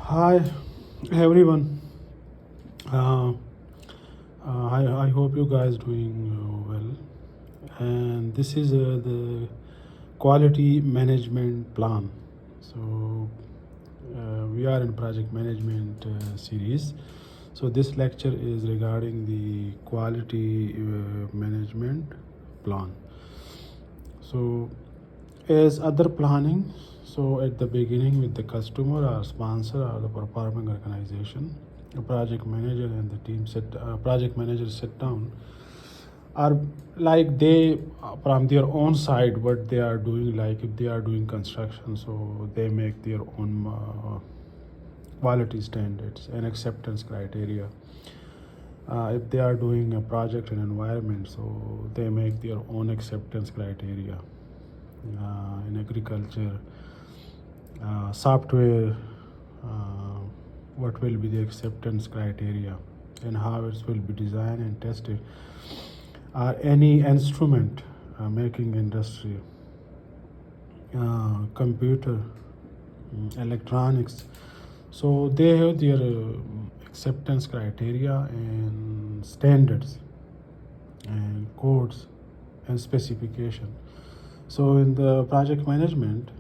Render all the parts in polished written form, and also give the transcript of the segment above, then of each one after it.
Hi, everyone. Uh, I hope you guys doing well. And this is the quality management plan. So we are in project management series. So this lecture is regarding the quality management plan. So as other planning, so at the beginning with the customer or sponsor or the performing organization, a project manager and the project manager sit down are like they from their own side what they are doing, like if they are doing construction, so they make their own quality standards and acceptance criteria. If they are doing a project in environment, so they make their own acceptance criteria. In agriculture, software, uh, what will be the acceptance criteria and how it will be designed and tested. Any instrument making industry, computer, electronics, so they have their acceptance criteria and standards and codes and specification. So in the project management,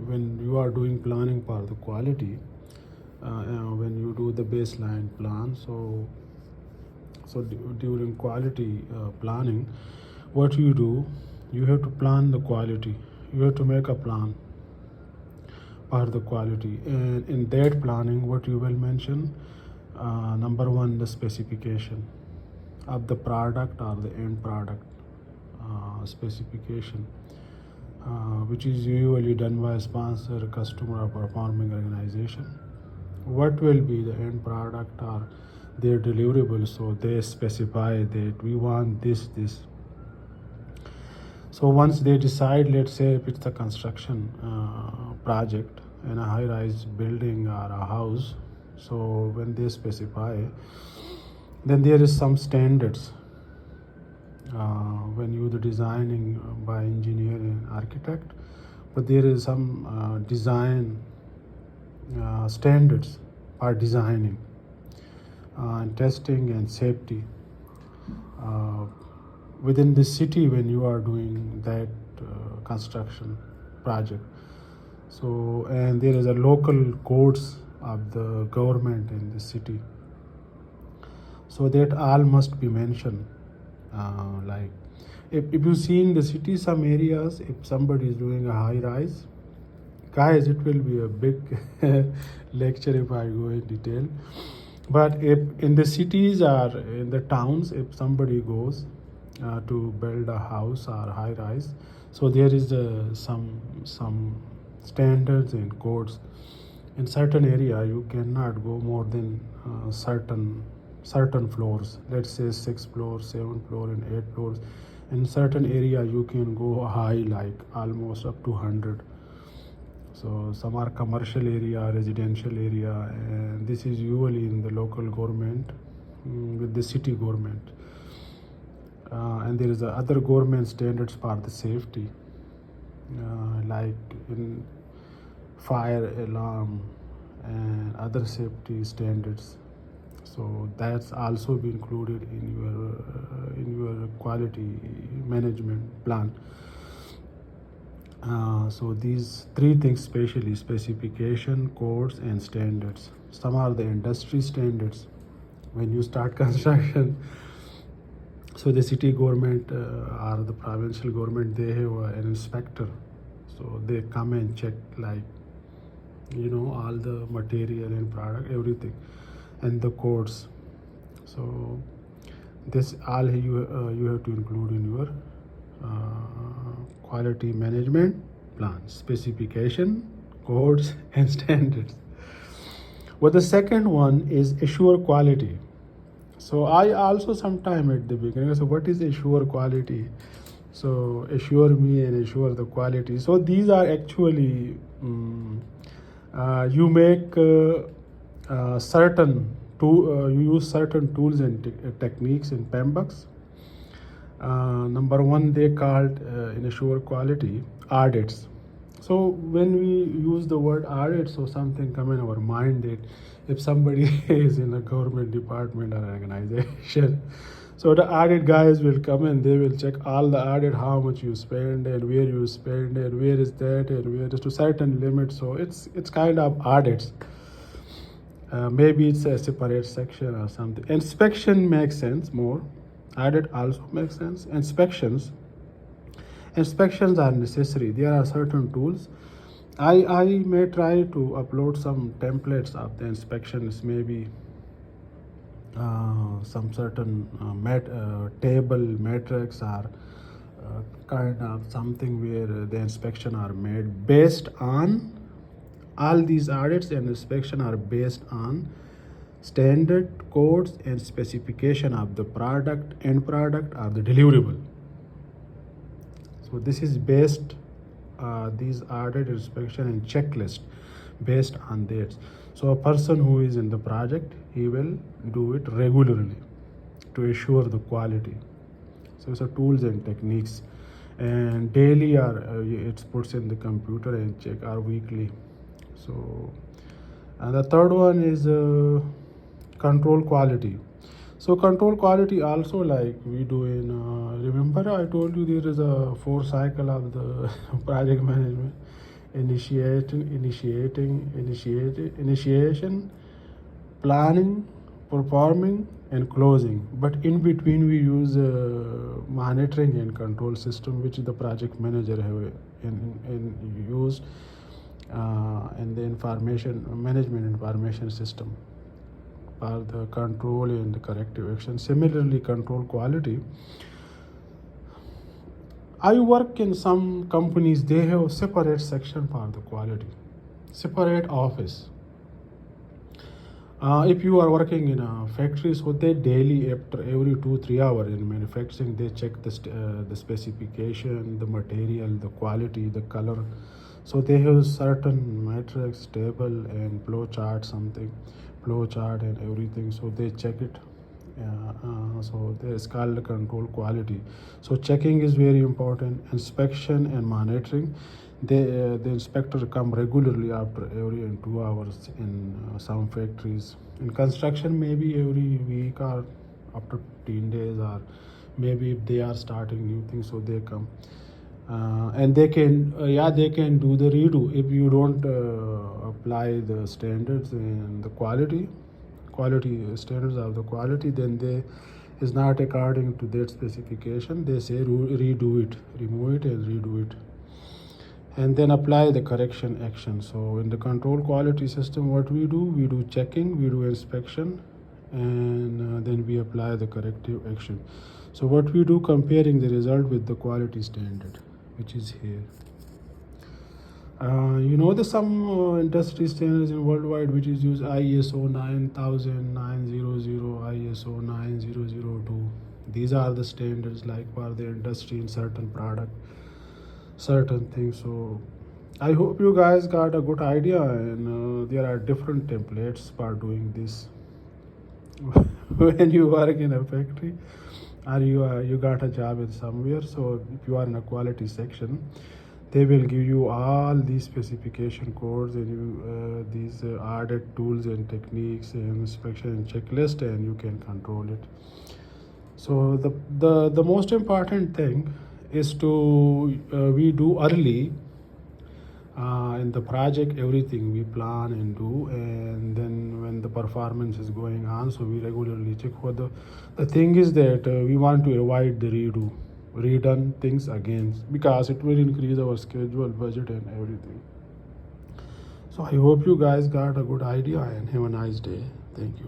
when you are doing planning for the quality, when you do the baseline plan, during quality planning, what you do, you have to plan the quality. You have to make a plan for the quality, and in that planning, what you will mention, number one, the specification of the product or the end product specification, which is usually done by a sponsor, customer, or performing organization. What will be the end product or their deliverable? So they specify that we want this. So once they decide, let's say if it's a construction project in a high-rise building or a house, so when they specify, then there is some standards when you the designing by engineer and architect, but there is some design standards for designing and testing and safety uh, within the city when you are doing that construction project. So and there is a local codes of the government in the city, so that all must be mentioned. Like if you see in the city some areas, if somebody is doing a high rise, guys, it will be a big lecture if I go in detail. But if in the cities or in the towns, if somebody goes to build a house or high rise, so there is some standards and codes. In certain area, you cannot go more than certain floors. Let's say 6 floors, 7 floors, and 8 floors. In certain area, you can go high, like almost up to 100. So some are commercial area, residential area, and this is usually in the local government with the city government. And there is other government standards for the safety, like in fire alarm and other safety standards. So that's also be included in your quality management plan. So these three things, especially specification, codes, and standards. Some are the industry standards. When you start construction, so the city government or the provincial government, they have an inspector. So they come and check, like, all the material and product, everything, and the codes. So this all you have to include in your quality management plan: specification, codes, and standards. Well, the second one is assure quality. So I also sometime at the beginning, so what is assure quality? So assure me and assure the quality. So these are actually you make certain you use certain tools and techniques in PMBOK. Number one, they called in assure quality audits. So when we use the word audit, so something come in our mind that if somebody is in a government department or organization, so the audit guys will come and they will check all the audit, how much you spend and where you spend and where is that and where is to certain limit. So it's kind of audits. Maybe it's a separate section or something. Inspection makes sense more. Audit also makes sense. Inspections are necessary. There are certain tools. I may try to upload some templates of the inspections, maybe some certain table matrix or kind of something where the inspection are made based on all these audits and inspection are based on standard codes and specification of the product, end product or the deliverable. So this is based these audit inspection and checklist based on that. So a person who is in the project, he will do it regularly to assure the quality. So it's a tools and techniques, and daily or it's puts in the computer and check or weekly. So and the third one is control quality. So control quality also like we do in remember I told you there is a 4 cycle of the project management: initiation, planning, performing and closing. But in between we use monitoring and control system which the project manager have in used in the information management information system for the control and the corrective action. Similarly, control quality. I work in some companies, they have separate section for the quality, separate office. If you are working in a factory, so they daily after every 2-3 hours in manufacturing, they check the specification, the material, the quality, the color. So they have certain metrics, table and flow chart, something, flow chart and everything. So they check it. So it's called control quality. So checking is very important. Inspection and monitoring. The inspector come regularly after every 2 hours in some factories. In construction, maybe every week or after 15 days, or maybe if they are starting new things, so they come. And they can they can do the redo if you don't apply the standards and the quality standards of the quality, then they is not according to that specification, they say redo it, remove it and redo it, and then apply the correction action. So in the control quality system, what we do checking, we do inspection, and then we apply the corrective action. So what we do, comparing the result with the quality standard, which is here. The some industry standards in worldwide which is use ISO 9000, 900, ISO 9002. These are the standards like for the industry in certain product, certain things. So I hope you guys got a good idea, and there are different templates for doing this. When you work in a factory or you got a job in somewhere, so if you are in a quality section, they will give you all these specification codes and these audit tools and techniques and inspection and checklist, and you can control it. So the most important thing is to we do early in the project, everything we plan and do, and then when the performance is going on, so we regularly check for the thing is that we want to avoid the redone things again, because it will increase our schedule, budget and everything. So I hope you guys got a good idea and have a nice day. Thank you.